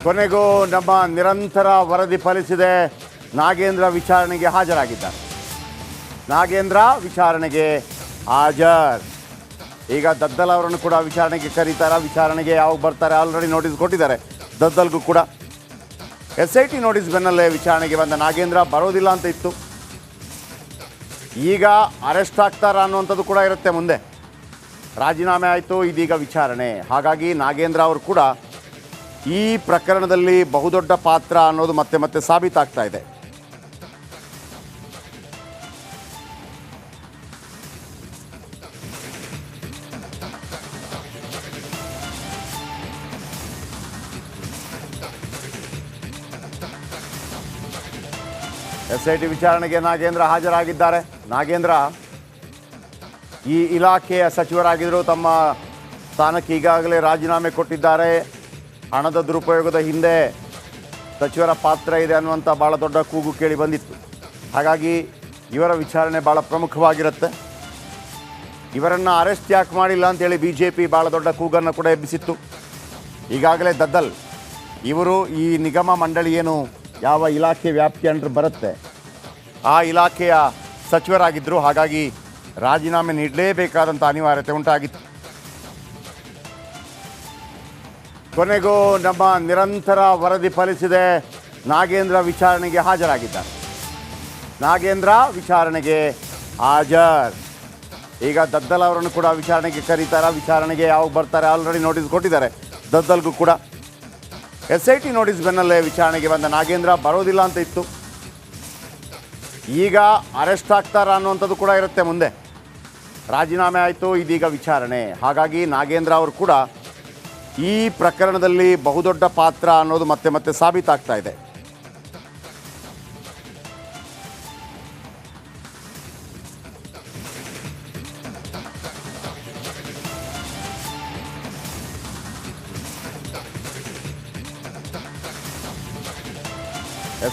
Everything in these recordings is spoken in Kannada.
ಕೊನೆಗೂ ನಮ್ಮ ನಿರಂತರ ವರದಿ ಫಲಿಸಿದೆ. ನಾಗೇಂದ್ರ ವಿಚಾರಣೆಗೆ ಹಾಜರಾಗಿದ್ದಾರೆ. ನಾಗೇಂದ್ರ ವಿಚಾರಣೆಗೆ ಹಾಜರ್. ಈಗ ದದ್ದಲ್ ಅವರನ್ನು ಕೂಡ ವಿಚಾರಣೆಗೆ ಕರೀತಾರೆ. ವಿಚಾರಣೆಗೆ ಯಾವಾಗ ಬರ್ತಾರೆ ಆಲ್ರೆಡಿ ನೋಟಿಸ್ ಕೊಟ್ಟಿದ್ದಾರೆ. ದದ್ದಲ್ಗೂ ಕೂಡ SIT ನೋಟಿಸ್ ಬೆನ್ನಲ್ಲೇ ವಿಚಾರಣೆಗೆ ಬಂದ ನಾಗೇಂದ್ರ ಬರೋದಿಲ್ಲ ಅಂತ ಇತ್ತು. ಈಗ ಅರೆಸ್ಟ್ ಆಗ್ತಾರಾ ಅನ್ನುವಂಥದ್ದು ಕೂಡ ಇರುತ್ತೆ. ಮುಂದೆ ರಾಜೀನಾಮೆ ಆಯಿತು, ಇದೀಗ ವಿಚಾರಣೆ. ಹಾಗಾಗಿ ನಾಗೇಂದ್ರ ಅವರು ಕೂಡ ಈ ಪ್ರಕರಣದಲ್ಲಿ ಬಹುದೊಡ್ಡ ಪಾತ್ರ ಅನ್ನೋದು ಮತ್ತೆ ಮತ್ತೆ ಸಾಬೀತಾಗ್ತಾ ಇದೆ. SIT ವಿಚಾರಣೆಗೆ ನಾಗೇಂದ್ರ ಹಾಜರಾಗಿದ್ದಾರೆ. ನಾಗೇಂದ್ರ ಈ ಇಲಾಖೆಯ ಸಚಿವರಾಗಿದ್ದರು. ತಮ್ಮ ಸ್ಥಾನಕ್ಕೆ ಈಗಾಗಲೇ ರಾಜೀನಾಮೆ ಕೊಟ್ಟಿದ್ದಾರೆ. ಹಣದ ದುರುಪಯೋಗದ ಹಿಂದೆ ಸಚಿವರ ಪಾತ್ರ ಇದೆ ಅನ್ನುವಂಥ ಭಾಳ ದೊಡ್ಡ ಕೂಗು ಕೇಳಿ ಬಂದಿತ್ತು. ಹಾಗಾಗಿ ಇವರ ವಿಚಾರಣೆ ಭಾಳ ಪ್ರಮುಖವಾಗಿರುತ್ತೆ. ಇವರನ್ನು ಅರೆಸ್ಟ್ ಯಾಕೆ ಮಾಡಿಲ್ಲ ಅಂತೇಳಿ BJP ಭಾಳ ದೊಡ್ಡ ಕೂಗನ್ನು ಕೂಡ ಎಬ್ಬಿಸಿತ್ತು. ಈಗಾಗಲೇ ದದ್ದಲ್ ಇವರು ಈ ನಿಗಮ ಮಂಡಳಿ ಏನು ಯಾವ ಇಲಾಖೆ ವ್ಯಾಪ್ತಿ ಅಂಡರ್ ಬರುತ್ತೆ ಆ ಇಲಾಖೆಯ ಸಚಿವರಾಗಿದ್ದರು. ಹಾಗಾಗಿ ರಾಜೀನಾಮೆ ನೀಡಲೇಬೇಕಾದಂಥ ಅನಿವಾರ್ಯತೆ ಉಂಟಾಗಿತ್ತು. ಕೊನೆಗೂ ನಮ್ಮ ನಿರಂತರ ವರದಿ ಫಲಿಸಿದೆ. ನಾಗೇಂದ್ರ ವಿಚಾರಣೆಗೆ ಹಾಜರಾಗಿದ್ದಾರೆ. ನಾಗೇಂದ್ರ ವಿಚಾರಣೆಗೆ ಹಾಜರ್. ಈಗ ದದ್ದಲ್ ಅವರನ್ನು ಕೂಡ ವಿಚಾರಣೆಗೆ ಕರೀತಾರೆ. ವಿಚಾರಣೆಗೆ ಯಾವಾಗ ಬರ್ತಾರೆ ಆಲ್ರೆಡಿ ನೋಟಿಸ್ ಕೊಟ್ಟಿದ್ದಾರೆ. ದದ್ದಲ್ಗೂ ಕೂಡ SIT ನೋಟಿಸ್ ಬೆನ್ನಲ್ಲೇ ವಿಚಾರಣೆಗೆ ಬಂದ ನಾಗೇಂದ್ರ ಬರೋದಿಲ್ಲ ಅಂತ ಇತ್ತು. ಈಗ ಅರೆಸ್ಟ್ ಆಗ್ತಾರಾ ಅನ್ನುವಂಥದ್ದು ಕೂಡ ಇರುತ್ತೆ. ಮುಂದೆ ರಾಜೀನಾಮೆ ಆಯಿತು, ಇದೀಗ ವಿಚಾರಣೆ. ಹಾಗಾಗಿ ನಾಗೇಂದ್ರ ಅವರು ಕೂಡ ಈ ಪ್ರಕರಣದಲ್ಲಿ ಬಹುದೊಡ್ಡ ಪಾತ್ರ ಅನ್ನೋದು ಮತ್ತೆ ಮತ್ತೆ ಸಾಬೀತಾಗ್ತಾ ಇದೆ.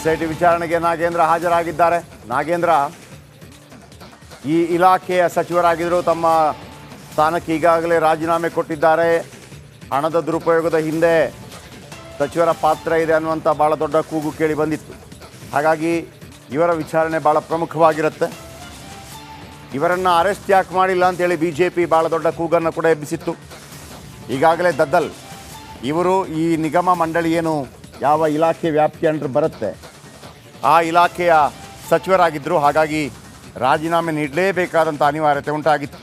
SIT ವಿಚಾರಣೆಗೆ ನಾಗೇಂದ್ರ ಹಾಜರಾಗಿದ್ದಾರೆ. ನಾಗೇಂದ್ರ ಈ ಇಲಾಖೆಯ ಸಚಿವರಾಗಿದ್ದರು. ತಮ್ಮ ಸ್ಥಾನಕ್ಕೆ ಈಗಾಗಲೇ ರಾಜೀನಾಮೆ ಕೊಟ್ಟಿದ್ದಾರೆ. ಹಣದ ದುರುಪಯೋಗದ ಹಿಂದೆ ಸಚಿವರ ಪಾತ್ರ ಇದೆ ಅನ್ನುವಂಥ ಭಾಳ ದೊಡ್ಡ ಕೂಗು ಕೇಳಿ ಬಂದಿತ್ತು. ಹಾಗಾಗಿ ಇವರ ವಿಚಾರಣೆ ಭಾಳ ಪ್ರಮುಖವಾಗಿರುತ್ತೆ. ಇವರನ್ನು ಅರೆಸ್ಟ್ ಯಾಕೆ ಮಾಡಿಲ್ಲ ಅಂತೇಳಿ BJP ಭಾಳ ದೊಡ್ಡ ಕೂಗನ್ನು ಕೂಡ ಎಬ್ಬಿಸಿತ್ತು. ಈಗಾಗಲೇ ದದ್ದಲ್ ಇವರು ಈ ನಿಗಮ ಮಂಡಳಿ ಏನು ಯಾವ ಇಲಾಖೆ ವ್ಯಾಪ್ತಿ ಅಂಡರ್ ಬರುತ್ತೆ ಆ ಇಲಾಖೆಯ ಸಚಿವರಾಗಿದ್ದರು. ಹಾಗಾಗಿ ರಾಜೀನಾಮೆ ನೀಡಲೇಬೇಕಾದಂಥ ಅನಿವಾರ್ಯತೆ ಉಂಟಾಗಿತ್ತು.